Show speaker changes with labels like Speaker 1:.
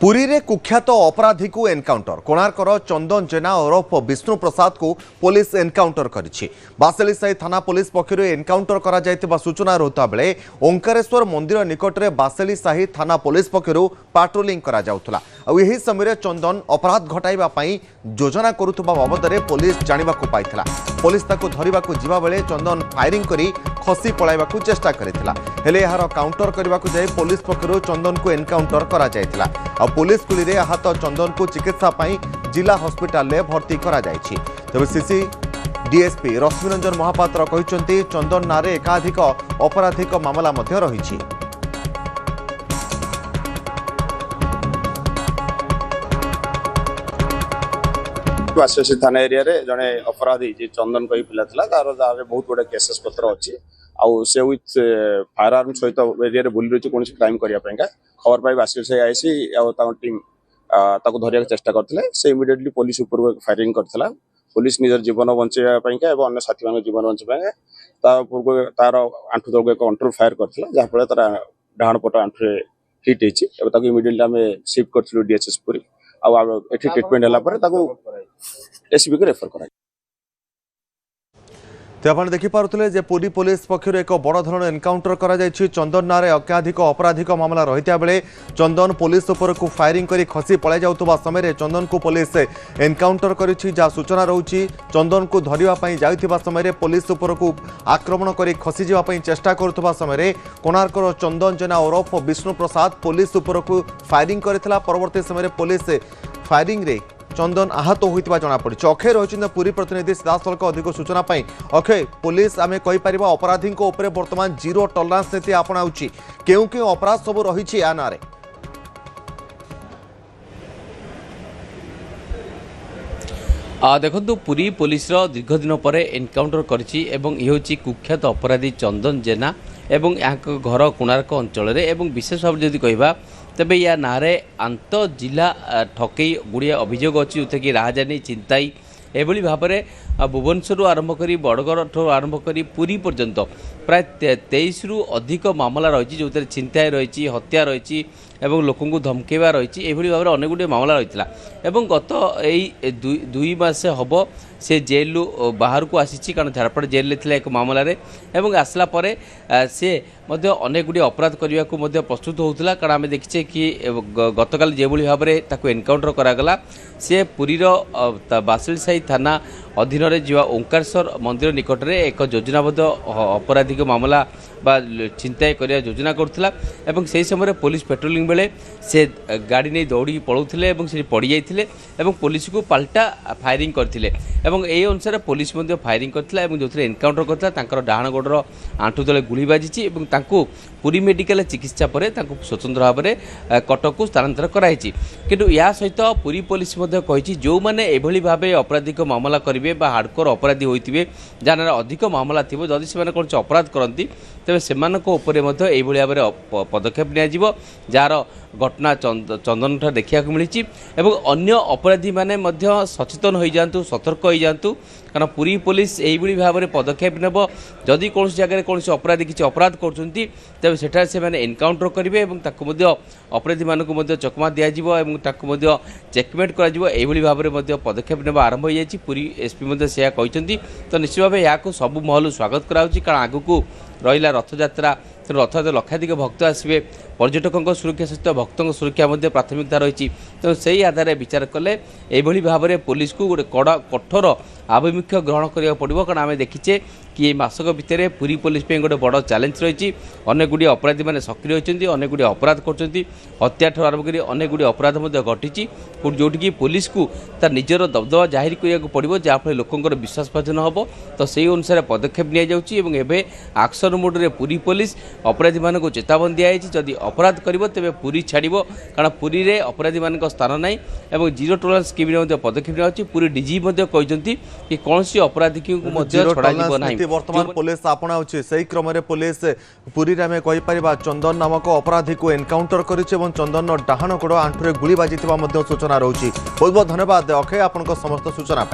Speaker 1: पुरी रे कुख्यात अपराधी को एनकाउंटर कोणार्कर चंदन जेना ओरफ विष्णु प्रसाद को पुलिस एनकाउंटर करिछि। बासेलीसाही थाना पुलिस पक्षर एनकाउंटर करा जायतिबा सूचना रहता बेले ओंकारेश्वर मंदिर निकट में बासेलीसाही थाना पुलिस पक्षर पाट्रोलिंग करा जाउथला। यही समय चंदन अपराध घटाइबा पई योजना करुथबा बाबदरे पुलिस जानिबाकू पाइथिला। पुलिस ताको धरिबाकू जिबा बेले चंदन फायरिंग करी खसी पळाइबाकू चेष्टा करिथिला। हेले एहार काउंटर करबाकू जाय पुलिस पक्षर चंदन को एनकाउंटर करा जायतिला। पुलिस गुली आहत चंदन को चिकित्सा पाई जिला हॉस्पिटल में भर्ती करा जायछि। तबे सीसी डीएसपी रश्मिरंजन महापात्र कहिसंती चंदन नारे एकाधिक अपराधिक मामला मध्य रहिछि।
Speaker 2: बासेली थाना एरिया रे जने अपराधी जे चंदन कही पिला थला तार बहुत बड़े केसेस पत्र अछि आउ से विथ फायर आर्म सहित एरिया रे बुली रही कोन क्राइम करिया पेंका खबर पाई बासेली से आईसी आ ता टीम ताको धरिया चेष्टा करथिले। से इमिडिएटली पुलिस ऊपर फायरिंग करथिला। पुलिस निजर जीवन बंचेया पेंका एवं अन्य साथी मान जीवन बंचेया ता पूर्व तार आंठु तळको एक कंट्रोल फायर करथिला जा फळे तार डाहण पट आंठु रे हिट हेछि एवं ताको इमिडिएटली हमें शिफ्ट करथिलु डीएचएस पुरी आ एठी ट्रीटमेंट हला पर ताको एसबी को रेफर करा।
Speaker 1: तो आप देखिपे जे पुरी पुलिस पक्षर एक बड़ धरण एनकाउंटर करा जायछि। चंदन नारे अत्याधिक अपराधिक मामला रहिता बेले चंदन पुलिस उपर को फायरिंग करी खसी पळाइ जाउतबा समय चंदन को पुलिस एनकाउंटर करिछि। जा सूचना रहउछि चंदन को धरिबा पई जाइथिबा समय पुलिस उपर को आक्रमण करी खसी जिबा पई चेष्टा करथबा समय कोणार्कर चंदन जेना ओरफ विष्णु प्रसाद पुलिस उपर को फायरिंग करथिला। परवर्ती समय पुलिस फायरिंग रे चंदन आहत होइतिबा जणा पड़ी। अक्षय रही पुरी प्रतिनिधि सीधासलख अधिक सूचना पाई। अक्षय पुलिस आमे कहि परिबा अपराधी को ऊपर वर्तमान जीरो टॉलरेंस नीति अपनाउछि केउ केउ अपराध सब रहिछि या नारे?
Speaker 3: देखो पुरी पुलिस दीर्घ दिन पर एनकाउंटर करिछि एवं ये होछि कुख्यात अपराधी चंदन जेना एवं यहाँ घर कोणार्क अंचल एवं विशेष भाव जदि कहबा तेबे या नारे आंत जिला ठकई गुड़िया अभियोग अच्छी जो कि राजधानी चिंताई एभली भाव में भुवनेश्वर आरंभ कर बड़गढ़ आरंभ कर पुरी पर्यंत प्राय 23 रु अधिक मामला रही जो चिंताई रही हत्या रही एवं लोकों को धमकेवा रही भाव में अनेक गुटे मामला रही गत यही दुई मास हम से जेल बाहर को आसी कारण झारपड़ जेल थे एक मामलें एवं आसला परे से अनेक गुटे अपराध करने को प्रस्तुत होता कारण आम देखीचे कि गतकाल जो भाव में एनकाउंटर करागला से पुरीर बासेलीसाही थाना अधीन जो ओंकारेश्वर मंदिर निकट में एक योजनाबद्ध अपराधिक मामला बा चिंताई कर योजना करुला एवं से समय पुलिस पेट्रोलिंग बेले से गाड़ी नहीं दौड़ी पलाउले से पड़ जाते पुलिस को पाल्टा फायरिंग करते यही अनुसार पुलिस फायरिंग करता जो एनकाउंटर करता डाहाण गोड़र आंठू तले गुली बाजी पुरी मेडिकल चिकित्सा पर स्वतंत्र भाव में कटक को स्थानांतर कराई किंतु या सहित पुरी पुलिस कही जो मैंने एभली भाव अपराधिक मामला करेंगे हार्डकोर अपराधी होते जहाँ अधिक मामला थी जदि से कौन अपराध करती तेज से भाव में पदक्षेप निया जार घटना चंदन ठार देखा मिली अन्य अपराधी मैंने सचेतन हो जातु सतर्क हो जातु कारण पुरी पुलिस यही भाव में पदक्षेप नेब जदि कौन जगह कौन अपराधी किसी अपराध करते तेज सेठार से एनकाउंटर करेंगे अपराधी मानक चकमा दिज्व चेकमेट कर भाव में पदक्षेप नेबा आरंभ हो जाए। पुरी एसपी से कहते तो निश्चित भाव यहाँ सब महल स्वागत कराऊँच कारण आगू रहा रथयात्रा रथयात्रा लक्षाधिक भक्त आसवे पर्यटकों सुरक्षा सहित भक्तों सुरक्षा प्राथमिकता रही तेणु से आधार विचार कले यही भाव में पुलिस को गोटे कठोर आभिमुख्य ग्रहण करा पड़ो कारण आम देखीचे कि मासक भितर पुरी पुलिस गोटे बड़ चैलेंज रही अनेक गुड़िया अपराधी मैंने सक्रिय होती अनेक गुड़िया अपराध कर हत्या ठार आरंभ कर अनेक गुड़िया अपराध घटी जोटि पुलिस को तार निजर दबदबा जाहिर करा पड़ो जहाँफल लोकंर विश्वास भाजन हम तो से अनुसार पदक्षेप नि एक्शन मोड रे पुरी पुलिस अपराधी मान चेतावनी दिखाई जदि अपराध कर तेज पुरी छाड़ कारण पुरी रे अपराधी मान स्थान ना और जीरो टॉलरेंस स्कीम पदक्षेप निया पुरी डीजी कहते कि कौन सी अपराधी को छड़ा
Speaker 1: वर्तमान पुलिस आपणाऊँच से क्रम पुलिस पुरी में कहीपर चंदन नामक अपराधी को एनकाउंटर कर चंदन डाहाण गोड़ आंठुरे गुली बाजी सूचना रही। बहुत बहुत धन्यवाद अक्षय आपन समस्त सूचना।